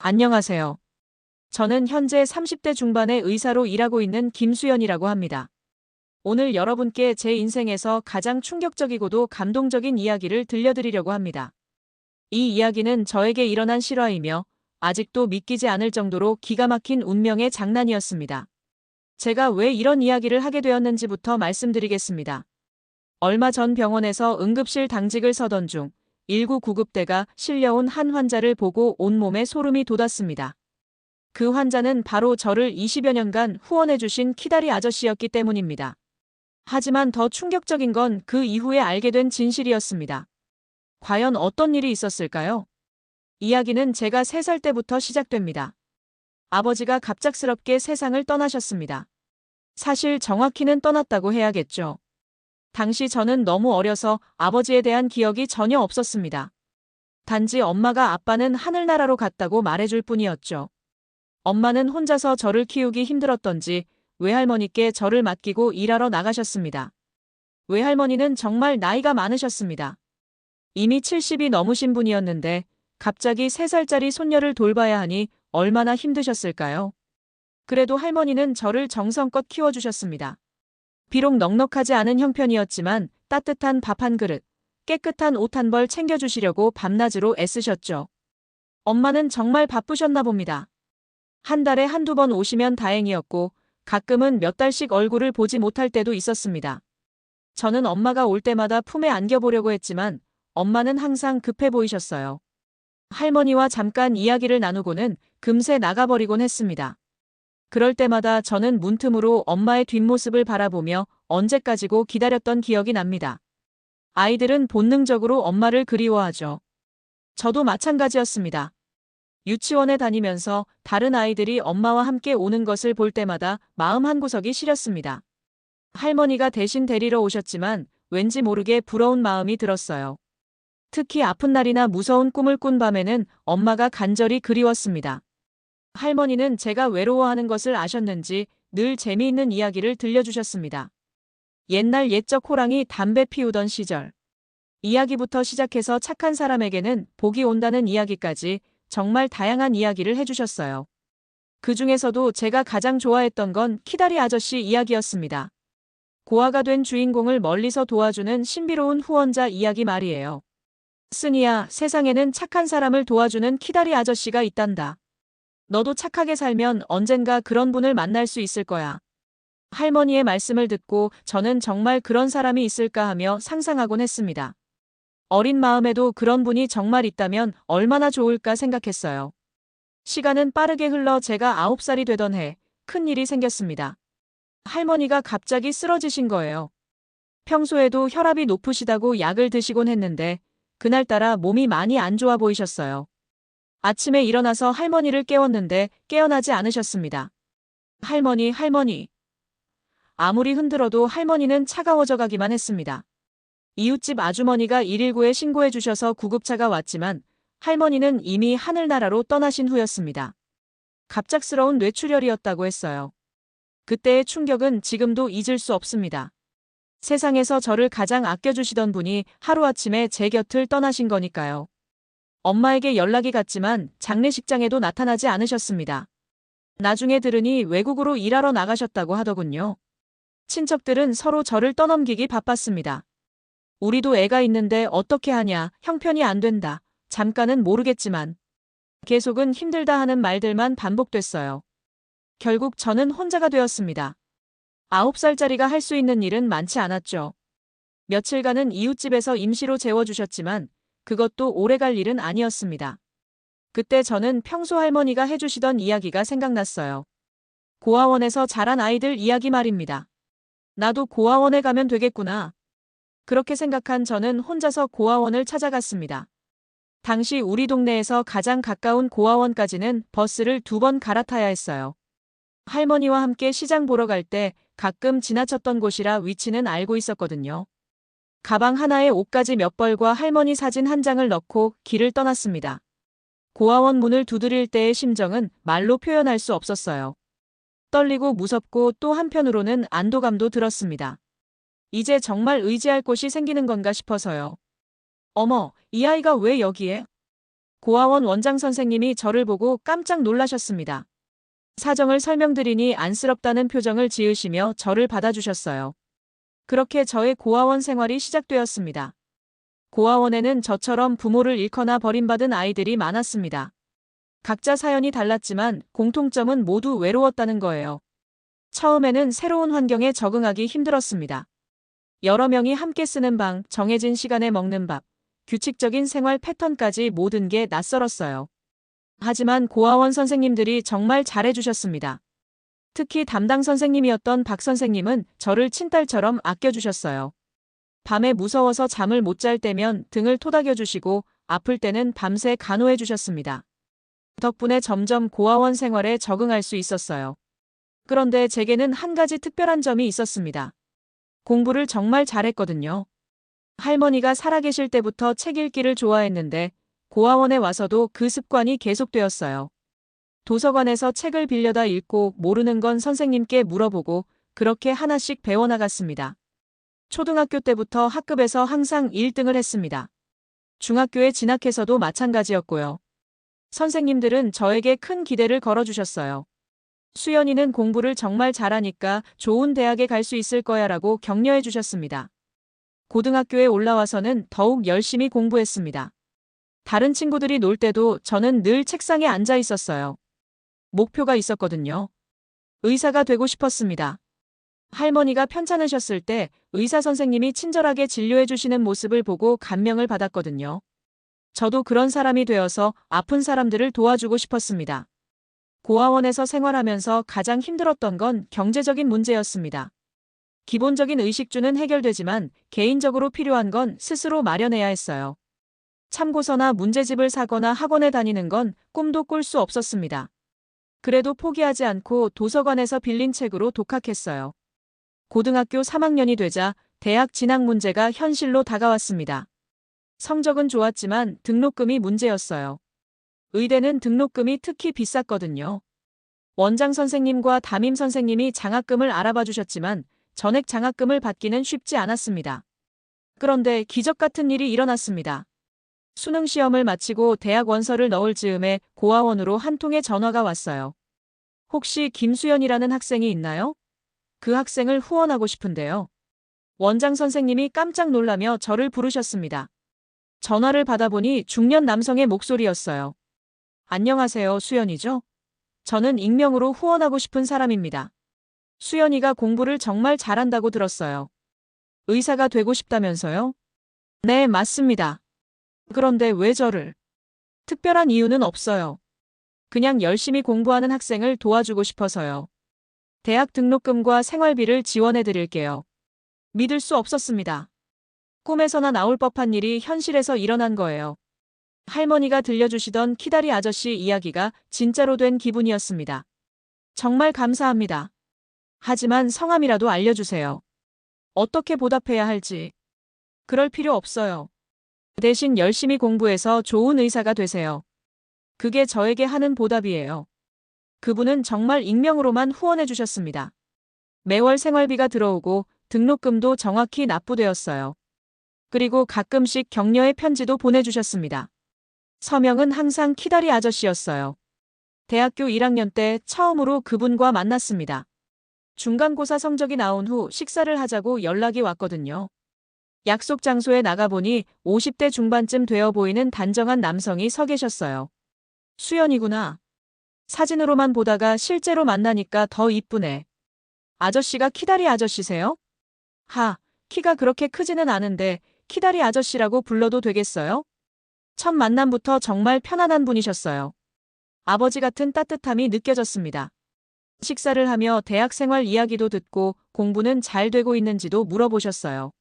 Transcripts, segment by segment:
안녕하세요. 저는 현재 30대 중반의 의사로 일하고 있는 김수연이라고 합니다. 오늘 여러분께 제 인생에서 가장 충격적이고도 감동적인 이야기를 들려드리려고 합니다. 이 이야기는 저에게 일어난 실화이며 아직도 믿기지 않을 정도로 기가 막힌 운명의 장난이었습니다. 제가 왜 이런 이야기를 하게 되었는지부터 말씀드리겠습니다. 얼마 전 병원에서 응급실 당직을 서던 중 119구급대가 실려온 한 환자를 보고 온몸에 소름이 돋았습니다. 그 환자는 바로 저를 20여 년간 후원해주신 키다리 아저씨였기 때문입니다. 하지만 더 충격적인 건 그 이후에 알게 된 진실이었습니다. 과연 어떤 일이 있었을까요? 이야기는 제가 3살 때부터 시작됩니다. 아버지가 갑작스럽게 세상을 떠나셨습니다. 사실 정확히는 떠났다고 해야겠죠. 당시 저는 너무 어려서 아버지에 대한 기억이 전혀 없었습니다. 단지 엄마가 아빠는 하늘나라로 갔다고 말해줄 뿐이었죠. 엄마는 혼자서 저를 키우기 힘들었던지 외할머니께 저를 맡기고 일하러 나가셨습니다. 외할머니는 정말 나이가 많으셨습니다. 이미 70이 넘으신 분이었는데 갑자기 3살짜리 손녀를 돌봐야 하니 얼마나 힘드셨을까요? 그래도 할머니는 저를 정성껏 키워주셨습니다. 비록 넉넉하지 않은 형편이었지만 따뜻한 밥 한 그릇, 깨끗한 옷 한 벌 챙겨주시려고 밤낮으로 애쓰셨죠. 엄마는 정말 바쁘셨나 봅니다. 한 달에 한두 번 오시면 다행이었고 가끔은 몇 달씩 얼굴을 보지 못할 때도 있었습니다. 저는 엄마가 올 때마다 품에 안겨보려고 했지만 엄마는 항상 급해 보이셨어요. 할머니와 잠깐 이야기를 나누고는 금세 나가버리곤 했습니다. 그럴 때마다 저는 문틈으로 엄마의 뒷모습을 바라보며 언제까지고 기다렸던 기억이 납니다. 아이들은 본능적으로 엄마를 그리워하죠. 저도 마찬가지였습니다. 유치원에 다니면서 다른 아이들이 엄마와 함께 오는 것을 볼 때마다 마음 한구석이 시렸습니다. 할머니가 대신 데리러 오셨지만 왠지 모르게 부러운 마음이 들었어요. 특히 아픈 날이나 무서운 꿈을 꾼 밤에는 엄마가 간절히 그리웠습니다. 할머니는 제가 외로워하는 것을 아셨는지 늘 재미있는 이야기를 들려주셨습니다. 옛날 옛적 호랑이 담배 피우던 시절. 이야기부터 시작해서 착한 사람에게는 복이 온다는 이야기까지 정말 다양한 이야기를 해주셨어요. 그 중에서도 제가 가장 좋아했던 건 키다리 아저씨 이야기였습니다. 고아가 된 주인공을 멀리서 도와주는 신비로운 후원자 이야기 말이에요. 쓰니야, 세상에는 착한 사람을 도와주는 키다리 아저씨가 있단다. 너도 착하게 살면 언젠가 그런 분을 만날 수 있을 거야. 할머니의 말씀을 듣고 저는 정말 그런 사람이 있을까 하며 상상하곤 했습니다. 어린 마음에도 그런 분이 정말 있다면 얼마나 좋을까 생각했어요. 시간은 빠르게 흘러 제가 9살이 되던 해 큰 일이 생겼습니다. 할머니가 갑자기 쓰러지신 거예요. 평소에도 혈압이 높으시다고 약을 드시곤 했는데 그날따라 몸이 많이 안 좋아 보이셨어요. 아침에 일어나서 할머니를 깨웠는데 깨어나지 않으셨습니다. 할머니, 할머니. 아무리 흔들어도 할머니는 차가워져 가기만 했습니다. 이웃집 아주머니가 119에 신고해 주셔서 구급차가 왔지만 할머니는 이미 하늘나라로 떠나신 후였습니다. 갑작스러운 뇌출혈이었다고 했어요. 그때의 충격은 지금도 잊을 수 없습니다. 세상에서 저를 가장 아껴주시던 분이 하루아침에 제 곁을 떠나신 거니까요. 엄마에게 연락이 갔지만 장례식장에도 나타나지 않으셨습니다. 나중에 들으니 외국으로 일하러 나가셨다고 하더군요. 친척들은 서로 저를 떠넘기기 바빴습니다. 우리도 애가 있는데 어떻게 하냐, 형편이 안 된다, 잠깐은 모르겠지만. 계속은 힘들다 하는 말들만 반복됐어요. 결국 저는 혼자가 되었습니다. 9살짜리가 할 수 있는 일은 많지 않았죠. 며칠간은 이웃집에서 임시로 재워주셨지만 그것도 오래갈 일은 아니었습니다. 그때 저는 평소 할머니가 해주시던 이야기가 생각났어요. 고아원에서 자란 아이들 이야기 말입니다. 나도 고아원에 가면 되겠구나. 그렇게 생각한 저는 혼자서 고아원을 찾아갔습니다. 당시 우리 동네에서 가장 가까운 고아원까지는 버스를 2번 갈아타야 했어요. 할머니와 함께 시장 보러 갈 때 가끔 지나쳤던 곳이라 위치는 알고 있었거든요. 가방 하나에 옷가지 몇 벌과 할머니 사진 한 장을 넣고 길을 떠났습니다. 고아원 문을 두드릴 때의 심정은 말로 표현할 수 없었어요. 떨리고 무섭고 또 한편으로는 안도감도 들었습니다. 이제 정말 의지할 곳이 생기는 건가 싶어서요. 어머, 이 아이가 왜 여기에? 고아원 원장 선생님이 저를 보고 깜짝 놀라셨습니다. 사정을 설명드리니 안쓰럽다는 표정을 지으시며 저를 받아주셨어요. 그렇게 저의 고아원 생활이 시작되었습니다. 고아원에는 저처럼 부모를 잃거나 버림받은 아이들이 많았습니다. 각자 사연이 달랐지만 공통점은 모두 외로웠다는 거예요. 처음에는 새로운 환경에 적응하기 힘들었습니다. 여러 명이 함께 쓰는 방, 정해진 시간에 먹는 밥, 규칙적인 생활 패턴까지 모든 게 낯설었어요. 하지만 고아원 선생님들이 정말 잘해주셨습니다. 특히 담당 선생님이었던 박 선생님은 저를 친딸처럼 아껴주셨어요. 밤에 무서워서 잠을 못 잘 때면 등을 토닥여주시고 아플 때는 밤새 간호해주셨습니다. 덕분에 점점 고아원 생활에 적응할 수 있었어요. 그런데 제게는 한 가지 특별한 점이 있었습니다. 공부를 정말 잘했거든요. 할머니가 살아계실 때부터 책 읽기를 좋아했는데 고아원에 와서도 그 습관이 계속되었어요. 도서관에서 책을 빌려다 읽고 모르는 건 선생님께 물어보고 그렇게 하나씩 배워나갔습니다. 초등학교 때부터 학급에서 항상 1등을 했습니다. 중학교에 진학해서도 마찬가지였고요. 선생님들은 저에게 큰 기대를 걸어주셨어요. 수연이는 공부를 정말 잘하니까 좋은 대학에 갈 수 있을 거야 라고 격려해 주셨습니다. 고등학교에 올라와서는 더욱 열심히 공부했습니다. 다른 친구들이 놀 때도 저는 늘 책상에 앉아 있었어요. 목표가 있었거든요. 의사가 되고 싶었습니다. 할머니가 편찮으셨을 때 의사 선생님이 친절하게 진료해 주시는 모습을 보고 감명을 받았거든요. 저도 그런 사람이 되어서 아픈 사람들을 도와주고 싶었습니다. 고아원에서 생활하면서 가장 힘들었던 건 경제적인 문제였습니다. 기본적인 의식주는 해결되지만 개인적으로 필요한 건 스스로 마련해야 했어요. 참고서나 문제집을 사거나 학원에 다니는 건 꿈도 꿀 수 없었습니다. 그래도 포기하지 않고 도서관에서 빌린 책으로 독학했어요. 고등학교 3학년이 되자 대학 진학 문제가 현실로 다가왔습니다. 성적은 좋았지만 등록금이 문제였어요. 의대는 등록금이 특히 비쌌거든요. 원장 선생님과 담임 선생님이 장학금을 알아봐 주셨지만 전액 장학금을 받기는 쉽지 않았습니다. 그런데 기적 같은 일이 일어났습니다. 수능 시험을 마치고 대학 원서를 넣을 즈음에 고아원으로 한 통의 전화가 왔어요. 혹시 김수연이라는 학생이 있나요? 그 학생을 후원하고 싶은데요. 원장 선생님이 깜짝 놀라며 저를 부르셨습니다. 전화를 받아보니 중년 남성의 목소리였어요. 안녕하세요, 수연이죠? 저는 익명으로 후원하고 싶은 사람입니다. 수연이가 공부를 정말 잘한다고 들었어요. 의사가 되고 싶다면서요? 네, 맞습니다. 그런데 왜 저를? 특별한 이유는 없어요. 그냥 열심히 공부하는 학생을 도와주고 싶어서요. 대학 등록금과 생활비를 지원해 드릴게요. 믿을 수 없었습니다. 꿈에서나 나올 법한 일이 현실에서 일어난 거예요. 할머니가 들려주시던 키다리 아저씨 이야기가 진짜로 된 기분이었습니다. 정말 감사합니다. 하지만 성함이라도 알려주세요. 어떻게 보답해야 할지. 그럴 필요 없어요. 대신 열심히 공부해서 좋은 의사가 되세요. 그게 저에게 하는 보답이에요. 그분은 정말 익명으로만 후원해 주셨습니다. 매월 생활비가 들어오고 등록금도 정확히 납부되었어요. 그리고 가끔씩 격려의 편지도 보내주셨습니다. 서명은 항상 키다리 아저씨였어요. 대학교 1학년 때 처음으로 그분과 만났습니다. 중간고사 성적이 나온 후 식사를 하자고 연락이 왔거든요. 약속 장소에 나가보니 50대 중반쯤 되어 보이는 단정한 남성이 서 계셨어요. 수연이구나. 사진으로만 보다가 실제로 만나니까 더 이쁘네. 아저씨가 키다리 아저씨세요? 키가 그렇게 크지는 않은데 키다리 아저씨라고 불러도 되겠어요? 첫 만남부터 정말 편안한 분이셨어요. 아버지 같은 따뜻함이 느껴졌습니다. 식사를 하며 대학 생활 이야기도 듣고 공부는 잘 되고 있는지도 물어보셨어요.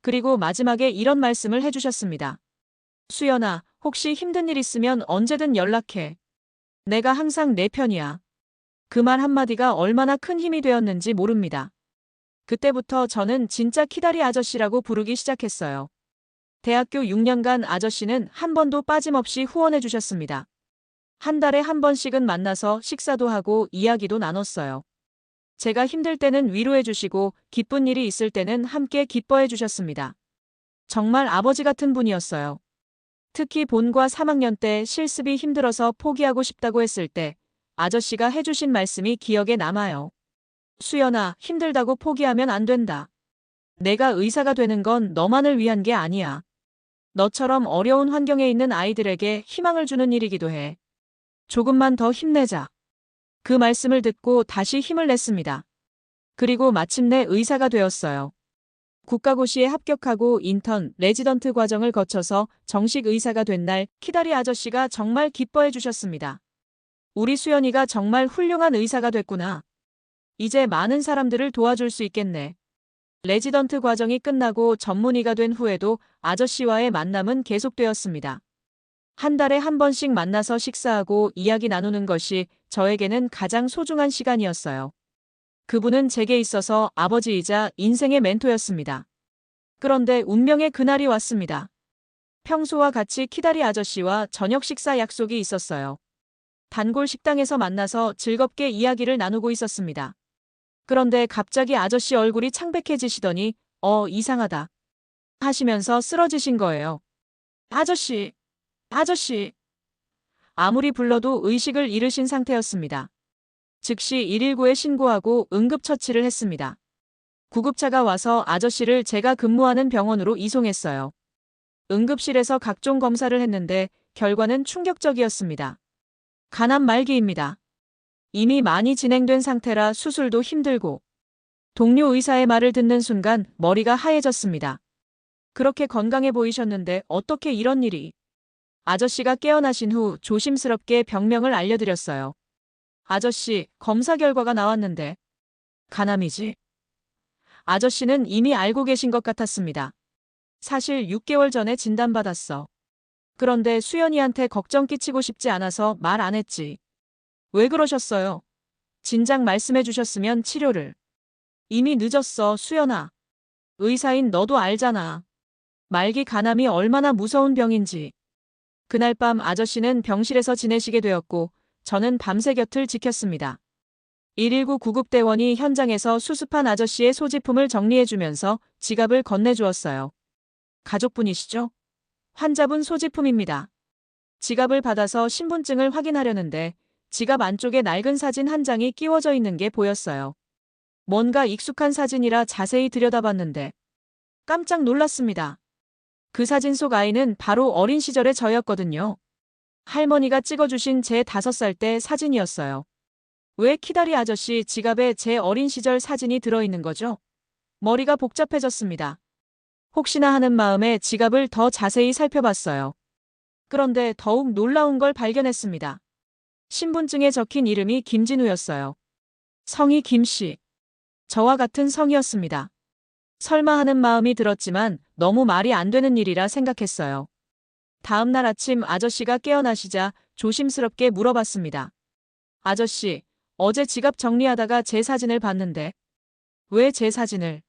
그리고 마지막에 이런 말씀을 해주셨습니다. 수연아, 혹시 힘든 일 있으면 언제든 연락해. 내가 항상 내 편이야. 그 말 한마디가 얼마나 큰 힘이 되었는지 모릅니다. 그때부터 저는 진짜 키다리 아저씨라고 부르기 시작했어요. 대학교 6년간 아저씨는 한 번도 빠짐없이 후원해 주셨습니다. 한 달에 한 번씩은 만나서 식사도 하고 이야기도 나눴어요. 제가 힘들 때는 위로해 주시고 기쁜 일이 있을 때는 함께 기뻐해 주셨습니다. 정말 아버지 같은 분이었어요. 특히 본과 3학년 때 실습이 힘들어서 포기하고 싶다고 했을 때 아저씨가 해주신 말씀이 기억에 남아요. 수연아, 힘들다고 포기하면 안 된다. 내가 의사가 되는 건 너만을 위한 게 아니야. 너처럼 어려운 환경에 있는 아이들에게 희망을 주는 일이기도 해. 조금만 더 힘내자. 그 말씀을 듣고 다시 힘을 냈습니다. 그리고 마침내 의사가 되었어요. 국가고시에 합격하고 인턴, 레지던트 과정을 거쳐서 정식 의사가 된 날 키다리 아저씨가 정말 기뻐해 주셨습니다. 우리 수연이가 정말 훌륭한 의사가 됐구나. 이제 많은 사람들을 도와줄 수 있겠네. 레지던트 과정이 끝나고 전문의가 된 후에도 아저씨와의 만남은 계속되었습니다. 한 달에 한 번씩 만나서 식사하고 이야기 나누는 것이 저에게는 가장 소중한 시간이었어요. 그분은 제게 있어서 아버지이자 인생의 멘토였습니다. 그런데 운명의 그날이 왔습니다. 평소와 같이 키다리 아저씨와 저녁 식사 약속이 있었어요. 단골 식당에서 만나서 즐겁게 이야기를 나누고 있었습니다. 그런데 갑자기 아저씨 얼굴이 창백해지시더니 이상하다 하시면서 쓰러지신 거예요. 아저씨, 아저씨. 아무리 불러도 의식을 잃으신 상태였습니다. 즉시 119에 신고하고 응급처치를 했습니다. 구급차가 와서 아저씨를 제가 근무하는 병원으로 이송했어요. 응급실에서 각종 검사를 했는데 결과는 충격적이었습니다. 간암 말기입니다. 이미 많이 진행된 상태라 수술도 힘들고 동료 의사의 말을 듣는 순간 머리가 하얘졌습니다. 그렇게 건강해 보이셨는데 어떻게 이런 일이? 아저씨가 깨어나신 후 조심스럽게 병명을 알려드렸어요. 아저씨, 검사 결과가 나왔는데 간암이지? 아저씨는 이미 알고 계신 것 같았습니다. 사실 6개월 전에 진단받았어. 그런데 수연이한테 걱정 끼치고 싶지 않아서 말 안 했지. 왜 그러셨어요? 진작 말씀해 주셨으면 치료를. 이미 늦었어, 수연아. 의사인 너도 알잖아. 말기 간암이 얼마나 무서운 병인지. 그날 밤 아저씨는 병실에서 지내시게 되었고 저는 밤새 곁을 지켰습니다. 119 구급대원이 현장에서 수습한 아저씨의 소지품을 정리해주면서 지갑을 건네주었어요. 가족분이시죠? 환자분 소지품입니다. 지갑을 받아서 신분증을 확인하려는데 지갑 안쪽에 낡은 사진 한 장이 끼워져 있는 게 보였어요. 뭔가 익숙한 사진이라 자세히 들여다봤는데 깜짝 놀랐습니다. 그 사진 속 아이는 바로 어린 시절의 저였거든요. 할머니가 찍어주신 제 5살 때 사진이었어요. 왜 키다리 아저씨 지갑에 제 어린 시절 사진이 들어있는 거죠? 머리가 복잡해졌습니다. 혹시나 하는 마음에 지갑을 더 자세히 살펴봤어요. 그런데 더욱 놀라운 걸 발견했습니다. 신분증에 적힌 이름이 김진우였어요. 성이 김씨. 저와 같은 성이었습니다. 설마 하는 마음이 들었지만 너무 말이 안 되는 일이라 생각했어요. 다음 날 아침 아저씨가 깨어나시자 조심스럽게 물어봤습니다. 아저씨, 어제 지갑 정리하다가 제 사진을 봤는데 왜 제 사진을?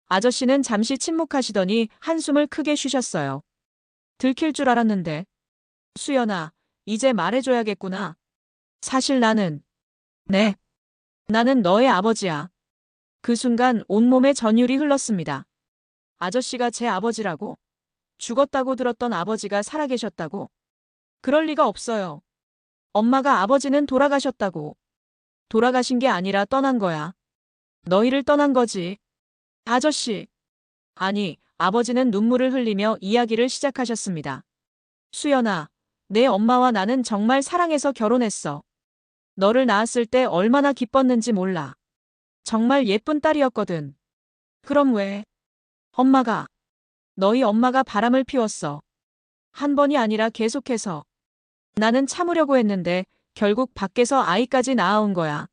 아저씨는 잠시 침묵하시더니 한숨을 크게 쉬셨어요. 들킬 줄 알았는데. 수연아, 이제 말해줘야겠구나. 사실 나는. 네. 나는 너의 아버지야. 그 순간 온몸에 전율이 흘렀습니다. 아저씨가 제 아버지라고? 죽었다고 들었던 아버지가 살아계셨다고? 그럴 리가 없어요. 엄마가 아버지는 돌아가셨다고. 돌아가신 게 아니라 떠난 거야. 너희를 떠난 거지. 아저씨. 아니, 아버지는 눈물을 흘리며 이야기를 시작하셨습니다. 수연아, 내 엄마와 나는 정말 사랑해서 결혼했어. 너를 낳았을 때 얼마나 기뻤는지 몰라. 정말 예쁜 딸이었거든. 그럼 왜? 엄마가. 너희 엄마가 바람을 피웠어. 한 번이 아니라 계속해서. 나는 참으려고 했는데 결국 밖에서 아이까지 낳아온 거야.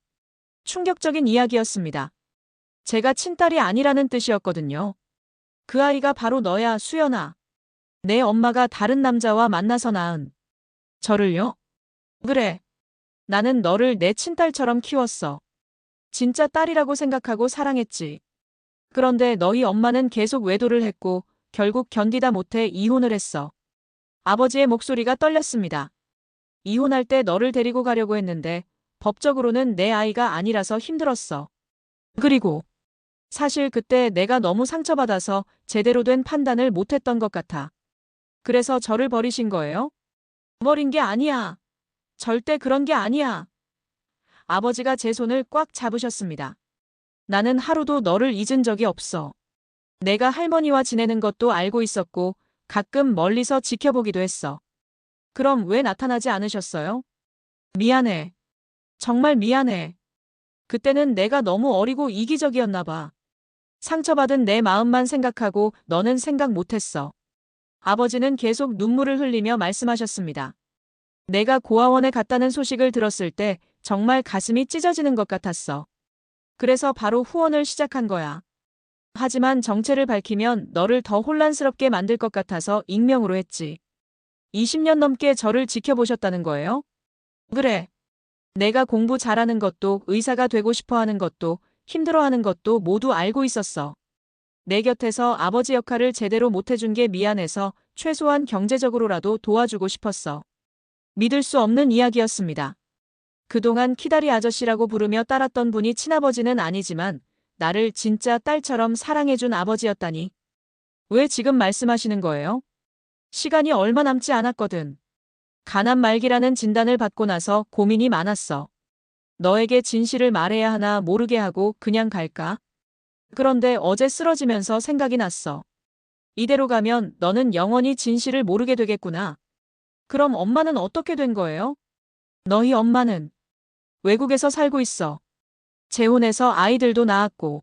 충격적인 이야기였습니다. 제가 친딸이 아니라는 뜻이었거든요. 그 아이가 바로 너야, 수연아. 내 엄마가 다른 남자와 만나서 낳은. 저를요? 그래. 나는 너를 내 친딸처럼 키웠어. 진짜 딸이라고 생각하고 사랑했지. 그런데 너희 엄마는 계속 외도를 했고 결국 견디다 못해 이혼을 했어. 아버지의 목소리가 떨렸습니다. 이혼할 때 너를 데리고 가려고 했는데 법적으로는 내 아이가 아니라서 힘들었어. 그리고 사실 그때 내가 너무 상처받아서 제대로 된 판단을 못했던 것 같아. 그래서 저를 버리신 거예요? 버린 게 아니야. 절대 그런 게 아니야. 아버지가 제 손을 꽉 잡으셨습니다. 나는 하루도 너를 잊은 적이 없어. 내가 할머니와 지내는 것도 알고 있었고 가끔 멀리서 지켜보기도 했어. 그럼 왜 나타나지 않으셨어요? 미안해. 정말 미안해. 그때는 내가 너무 어리고 이기적이었나 봐. 상처받은 내 마음만 생각하고 너는 생각 못했어. 아버지는 계속 눈물을 흘리며 말씀하셨습니다. 내가 고아원에 갔다는 소식을 들었을 때 정말 가슴이 찢어지는 것 같았어. 그래서 바로 후원을 시작한 거야. 하지만 정체를 밝히면 너를 더 혼란스럽게 만들 것 같아서 익명으로 했지. 20년 넘게 저를 지켜보셨다는 거예요? 그래. 내가 공부 잘하는 것도 의사가 되고 싶어 하는 것도 힘들어하는 것도 모두 알고 있었어. 내 곁에서 아버지 역할을 제대로 못해준 게 미안해서 최소한 경제적으로라도 도와주고 싶었어. 믿을 수 없는 이야기였습니다. 그동안 키다리 아저씨라고 부르며 따랐던 분이 친아버지는 아니지만 나를 진짜 딸처럼 사랑해준 아버지였다니. 왜 지금 말씀하시는 거예요? 시간이 얼마 남지 않았거든. 가난 말기라는 진단을 받고 나서 고민이 많았어. 너에게 진실을 말해야 하나 모르게 하고 그냥 갈까? 그런데 어제 쓰러지면서 생각이 났어. 이대로 가면 너는 영원히 진실을 모르게 되겠구나. 그럼 엄마는 어떻게 된 거예요? 너희 엄마는 외국에서 살고 있어. 재혼해서 아이들도 낳았고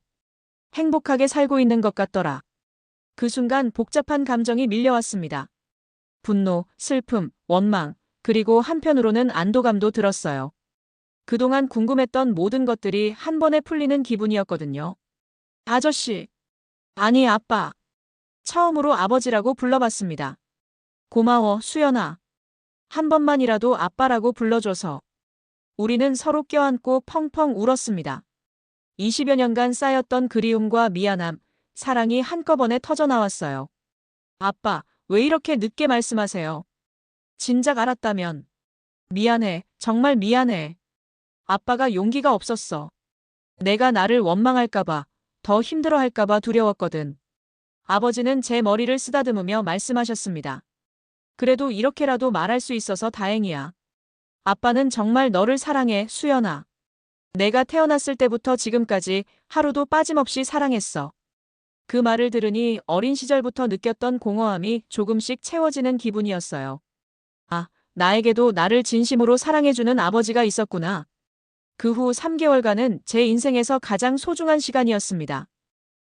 행복하게 살고 있는 것 같더라. 그 순간 복잡한 감정이 밀려왔습니다. 분노, 슬픔, 원망, 그리고 한편으로는 안도감도 들었어요. 그동안 궁금했던 모든 것들이 한 번에 풀리는 기분이었거든요. 아저씨. 아니, 아빠. 처음으로 아버지라고 불러봤습니다. 고마워, 수연아. 한 번만이라도 아빠라고 불러줘서. 우리는 서로 껴안고 펑펑 울었습니다. 20여 년간 쌓였던 그리움과 미안함, 사랑이 한꺼번에 터져나왔어요. 아빠, 왜 이렇게 늦게 말씀하세요? 진작 알았다면. 미안해, 정말 미안해. 아빠가 용기가 없었어. 내가 나를 원망할까봐, 더 힘들어할까봐 두려웠거든. 아버지는 제 머리를 쓰다듬으며 말씀하셨습니다. 그래도 이렇게라도 말할 수 있어서 다행이야. 아빠는 정말 너를 사랑해, 수연아. 내가 태어났을 때부터 지금까지 하루도 빠짐없이 사랑했어. 그 말을 들으니 어린 시절부터 느꼈던 공허함이 조금씩 채워지는 기분이었어요. 아, 나에게도 나를 진심으로 사랑해주는 아버지가 있었구나. 그 후 3개월간은 제 인생에서 가장 소중한 시간이었습니다.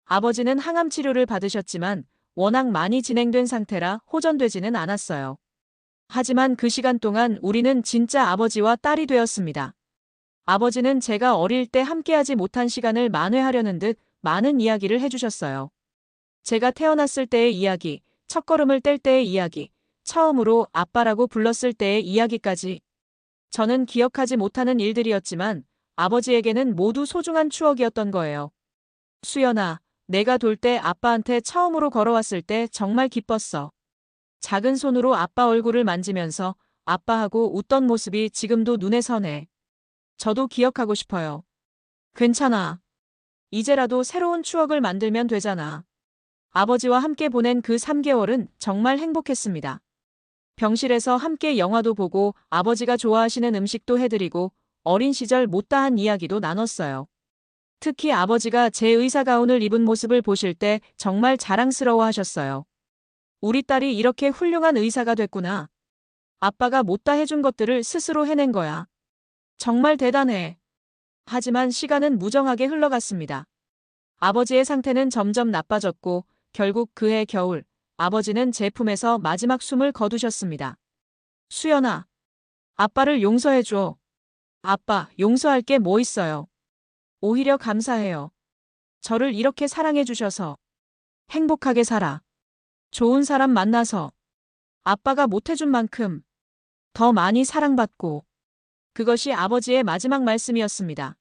아버지는 항암 치료를 받으셨지만 워낙 많이 진행된 상태라 호전되지는 않았어요. 하지만 그 시간 동안 우리는 진짜 아버지와 딸이 되었습니다. 아버지는 제가 어릴 때 함께하지 못한 시간을 만회하려는 듯 많은 이야기를 해주셨어요. 제가 태어났을 때의 이야기, 첫걸음을 뗄 때의 이야기, 처음으로 아빠라고 불렀을 때의 이야기까지. 저는 기억하지 못하는 일들이었지만 아버지에게는 모두 소중한 추억이었던 거예요. 수연아, 내가 돌 때 아빠한테 처음으로 걸어왔을 때 정말 기뻤어. 작은 손으로 아빠 얼굴을 만지면서 아빠하고 웃던 모습이 지금도 눈에 선해. 저도 기억하고 싶어요. 괜찮아. 이제라도 새로운 추억을 만들면 되잖아. 아버지와 함께 보낸 그 3개월은 정말 행복했습니다. 병실에서 함께 영화도 보고 아버지가 좋아하시는 음식도 해드리고 어린 시절 못다한 이야기도 나눴어요. 특히 아버지가 제 의사 가운을 입은 모습을 보실 때 정말 자랑스러워 하셨어요. 우리 딸이 이렇게 훌륭한 의사가 됐구나. 아빠가 못다 해준 것들을 스스로 해낸 거야. 정말 대단해. 하지만 시간은 무정하게 흘러갔습니다. 아버지의 상태는 점점 나빠졌고 결국 그해 겨울 아버지는 제 품에서 마지막 숨을 거두셨습니다. 수연아, 아빠를 용서해줘. 아빠, 용서할 게 뭐 있어요. 오히려 감사해요. 저를 이렇게 사랑해주셔서. 행복하게 살아. 좋은 사람 만나서. 아빠가 못해준 만큼 더 많이 사랑받고. 그것이 아버지의 마지막 말씀이었습니다.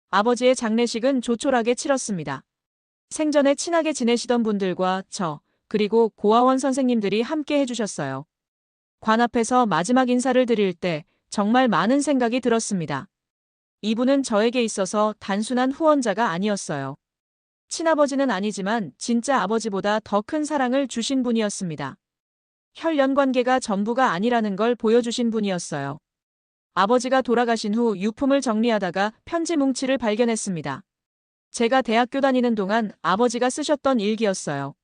아버지의 장례식은 조촐하게 치렀습니다. 생전에 친하게 지내시던 분들과 저, 그리고 고아원 선생님들이 함께 해주셨어요. 관 앞에서 마지막 인사를 드릴 때 정말 많은 생각이 들었습니다. 이분은 저에게 있어서 단순한 후원자가 아니었어요. 친아버지는 아니지만 진짜 아버지보다 더 큰 사랑을 주신 분이었습니다. 혈연 관계가 전부가 아니라는 걸 보여주신 분이었어요. 아버지가 돌아가신 후 유품을 정리하다가 편지 뭉치를 발견했습니다. 제가 대학교 다니는 동안 아버지가 쓰셨던 일기였어요.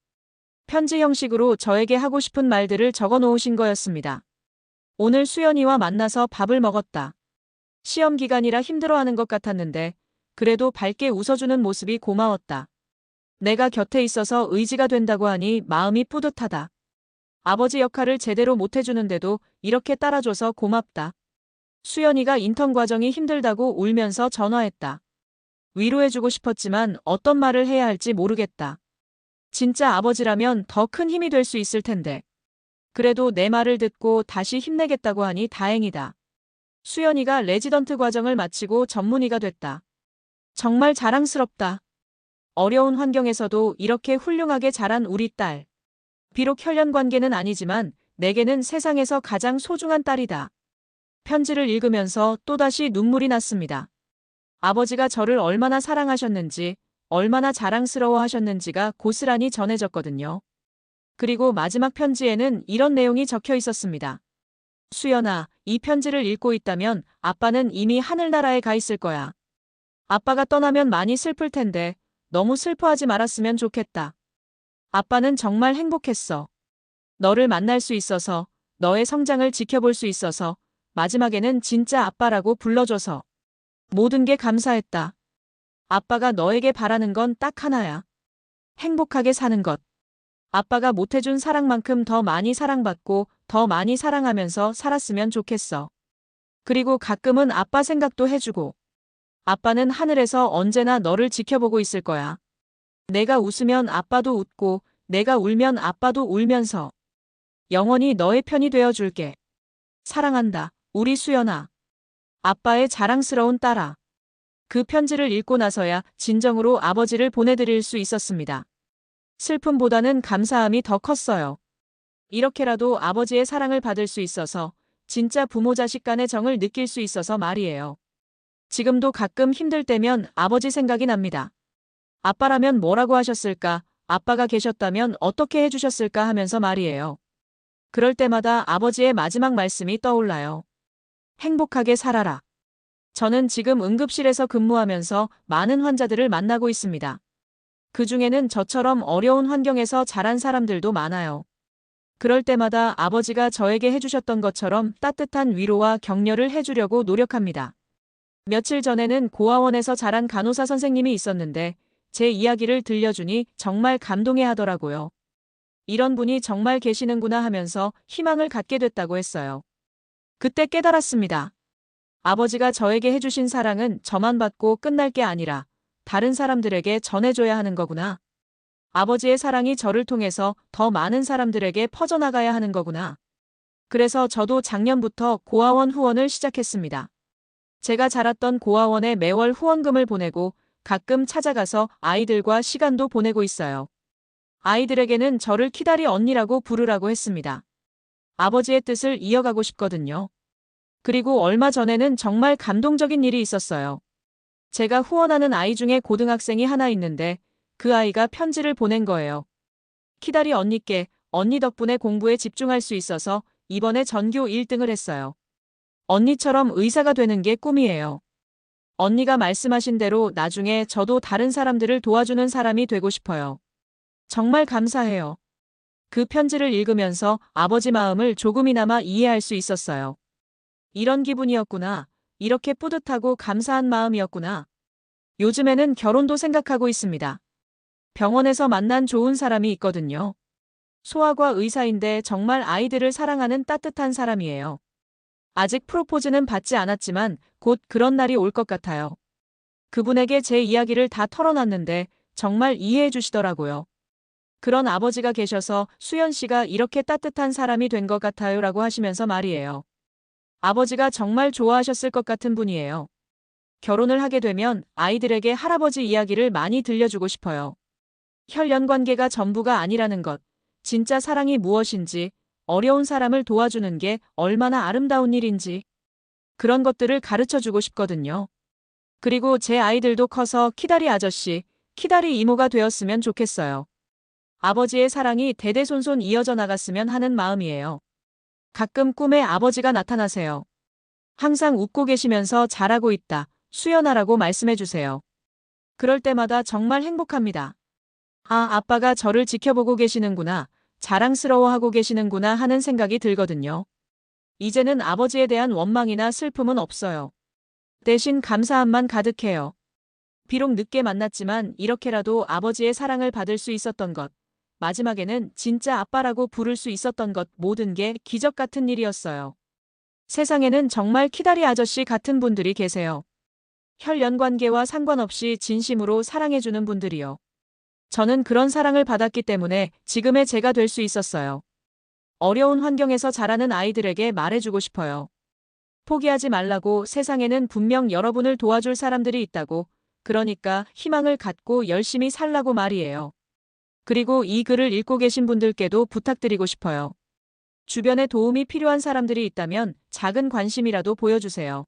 편지 형식으로 저에게 하고 싶은 말들을 적어 놓으신 거였습니다. 오늘 수연이와 만나서 밥을 먹었다. 시험 기간이라 힘들어하는 것 같았는데 그래도 밝게 웃어주는 모습이 고마웠다. 내가 곁에 있어서 의지가 된다고 하니 마음이 뿌듯하다. 아버지 역할을 제대로 못해주는데도 이렇게 따라줘서 고맙다. 수연이가 인턴 과정이 힘들다고 울면서 전화했다. 위로해주고 싶었지만 어떤 말을 해야 할지 모르겠다. 진짜 아버지라면 더 큰 힘이 될 수 있을 텐데. 그래도 내 말을 듣고 다시 힘내겠다고 하니 다행이다. 수연이가 레지던트 과정을 마치고 전문의가 됐다. 정말 자랑스럽다. 어려운 환경에서도 이렇게 훌륭하게 자란 우리 딸. 비록 혈연 관계는 아니지만 내게는 세상에서 가장 소중한 딸이다. 편지를 읽으면서 또다시 눈물이 났습니다. 아버지가 저를 얼마나 사랑하셨는지, 얼마나 자랑스러워 하셨는지가 고스란히 전해졌거든요. 그리고 마지막 편지에는 이런 내용이 적혀 있었습니다. 수연아, 이 편지를 읽고 있다면 아빠는 이미 하늘나라에 가 있을 거야. 아빠가 떠나면 많이 슬플 텐데 너무 슬퍼하지 말았으면 좋겠다. 아빠는 정말 행복했어. 너를 만날 수 있어서, 너의 성장을 지켜볼 수 있어서, 마지막에는 진짜 아빠라고 불러줘서. 모든 게 감사했다. 아빠가 너에게 바라는 건 딱 하나야. 행복하게 사는 것. 아빠가 못해준 사랑만큼 더 많이 사랑받고 더 많이 사랑하면서 살았으면 좋겠어. 그리고 가끔은 아빠 생각도 해주고. 아빠는 하늘에서 언제나 너를 지켜보고 있을 거야. 내가 웃으면 아빠도 웃고 내가 울면 아빠도 울면서. 영원히 너의 편이 되어줄게. 사랑한다, 우리 수연아. 아빠의 자랑스러운 딸아. 그 편지를 읽고 나서야 진정으로 아버지를 보내드릴 수 있었습니다. 슬픔보다는 감사함이 더 컸어요. 이렇게라도 아버지의 사랑을 받을 수 있어서, 진짜 부모 자식 간의 정을 느낄 수 있어서 말이에요. 지금도 가끔 힘들 때면 아버지 생각이 납니다. 아빠라면 뭐라고 하셨을까, 아빠가 계셨다면 어떻게 해주셨을까 하면서 말이에요. 그럴 때마다 아버지의 마지막 말씀이 떠올라요. 행복하게 살아라. 저는 지금 응급실에서 근무하면서 많은 환자들을 만나고 있습니다. 그 중에는 저처럼 어려운 환경에서 자란 사람들도 많아요. 그럴 때마다 아버지가 저에게 해주셨던 것처럼 따뜻한 위로와 격려를 해주려고 노력합니다. 며칠 전에는 고아원에서 자란 간호사 선생님이 있었는데 제 이야기를 들려주니 정말 감동해 하더라고요. 이런 분이 정말 계시는구나 하면서 희망을 갖게 됐다고 했어요. 그때 깨달았습니다. 아버지가 저에게 해주신 사랑은 저만 받고 끝날 게 아니라 다른 사람들에게 전해줘야 하는 거구나. 아버지의 사랑이 저를 통해서 더 많은 사람들에게 퍼져나가야 하는 거구나. 그래서 저도 작년부터 고아원 후원을 시작했습니다. 제가 자랐던 고아원에 매월 후원금을 보내고 가끔 찾아가서 아이들과 시간도 보내고 있어요. 아이들에게는 저를 키다리 언니라고 부르라고 했습니다. 아버지의 뜻을 이어가고 싶거든요. 그리고 얼마 전에는 정말 감동적인 일이 있었어요. 제가 후원하는 아이 중에 고등학생이 하나 있는데 그 아이가 편지를 보낸 거예요. 키다리 언니께 언니 덕분에 공부에 집중할 수 있어서 이번에 전교 1등을 했어요. 언니처럼 의사가 되는 게 꿈이에요. 언니가 말씀하신 대로 나중에 저도 다른 사람들을 도와주는 사람이 되고 싶어요. 정말 감사해요. 그 편지를 읽으면서 아버지 마음을 조금이나마 이해할 수 있었어요. 이런 기분이었구나. 이렇게 뿌듯하고 감사한 마음이었구나. 요즘에는 결혼도 생각하고 있습니다. 병원에서 만난 좋은 사람이 있거든요. 소아과 의사인데 정말 아이들을 사랑하는 따뜻한 사람이에요. 아직 프로포즈는 받지 않았지만 곧 그런 날이 올 것 같아요. 그분에게 제 이야기를 다 털어놨는데 정말 이해해 주시더라고요. 그런 아버지가 계셔서 수연 씨가 이렇게 따뜻한 사람이 된 것 같아요 라고 하시면서 말이에요. 아버지가 정말 좋아하셨을 것 같은 분이에요. 결혼을 하게 되면 아이들에게 할아버지 이야기를 많이 들려주고 싶어요. 혈연 관계가 전부가 아니라는 것, 진짜 사랑이 무엇인지, 어려운 사람을 도와주는 게 얼마나 아름다운 일인지 그런 것들을 가르쳐주고 싶거든요. 그리고 제 아이들도 커서 키다리 아저씨, 키다리 이모가 되었으면 좋겠어요. 아버지의 사랑이 대대손손 이어져 나갔으면 하는 마음이에요. 가끔 꿈에 아버지가 나타나세요. 항상 웃고 계시면서 잘하고 있다, 수연아라고 말씀해 주세요. 그럴 때마다 정말 행복합니다. 아, 아빠가 저를 지켜보고 계시는구나, 자랑스러워하고 계시는구나 하는 생각이 들거든요. 이제는 아버지에 대한 원망이나 슬픔은 없어요. 대신 감사함만 가득해요. 비록 늦게 만났지만 이렇게라도 아버지의 사랑을 받을 수 있었던 것, 마지막에는 진짜 아빠라고 부를 수 있었던 것, 모든 게 기적 같은 일이었어요. 세상에는 정말 키다리 아저씨 같은 분들이 계세요. 혈연 관계와 상관없이 진심으로 사랑해주는 분들이요. 저는 그런 사랑을 받았기 때문에 지금의 제가 될 수 있었어요. 어려운 환경에서 자라는 아이들에게 말해주고 싶어요. 포기하지 말라고. 세상에는 분명 여러분을 도와줄 사람들이 있다고. 그러니까 희망을 갖고 열심히 살라고 말이에요. 그리고 이 글을 읽고 계신 분들께도 부탁드리고 싶어요. 주변에 도움이 필요한 사람들이 있다면 작은 관심이라도 보여주세요.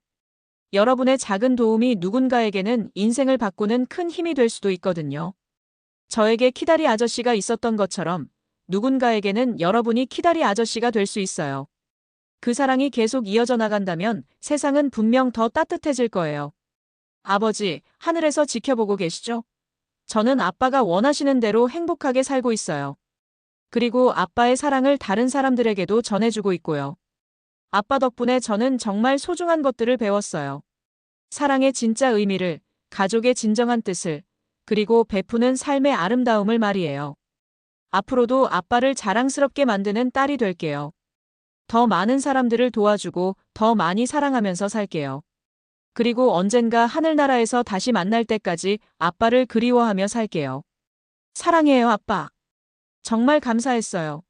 여러분의 작은 도움이 누군가에게는 인생을 바꾸는 큰 힘이 될 수도 있거든요. 저에게 키다리 아저씨가 있었던 것처럼 누군가에게는 여러분이 키다리 아저씨가 될 수 있어요. 그 사랑이 계속 이어져 나간다면 세상은 분명 더 따뜻해질 거예요. 아버지, 하늘에서 지켜보고 계시죠? 저는 아빠가 원하시는 대로 행복하게 살고 있어요. 그리고 아빠의 사랑을 다른 사람들에게도 전해주고 있고요. 아빠 덕분에 저는 정말 소중한 것들을 배웠어요. 사랑의 진짜 의미를, 가족의 진정한 뜻을, 그리고 베푸는 삶의 아름다움을 말이에요. 앞으로도 아빠를 자랑스럽게 만드는 딸이 될게요. 더 많은 사람들을 도와주고 더 많이 사랑하면서 살게요. 그리고 언젠가 하늘나라에서 다시 만날 때까지 아빠를 그리워하며 살게요. 사랑해요, 아빠. 정말 감사했어요.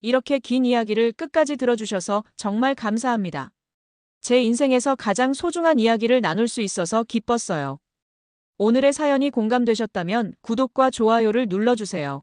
이렇게 긴 이야기를 끝까지 들어주셔서 정말 감사합니다. 제 인생에서 가장 소중한 이야기를 나눌 수 있어서 기뻤어요. 오늘의 사연이 공감되셨다면 구독과 좋아요를 눌러주세요.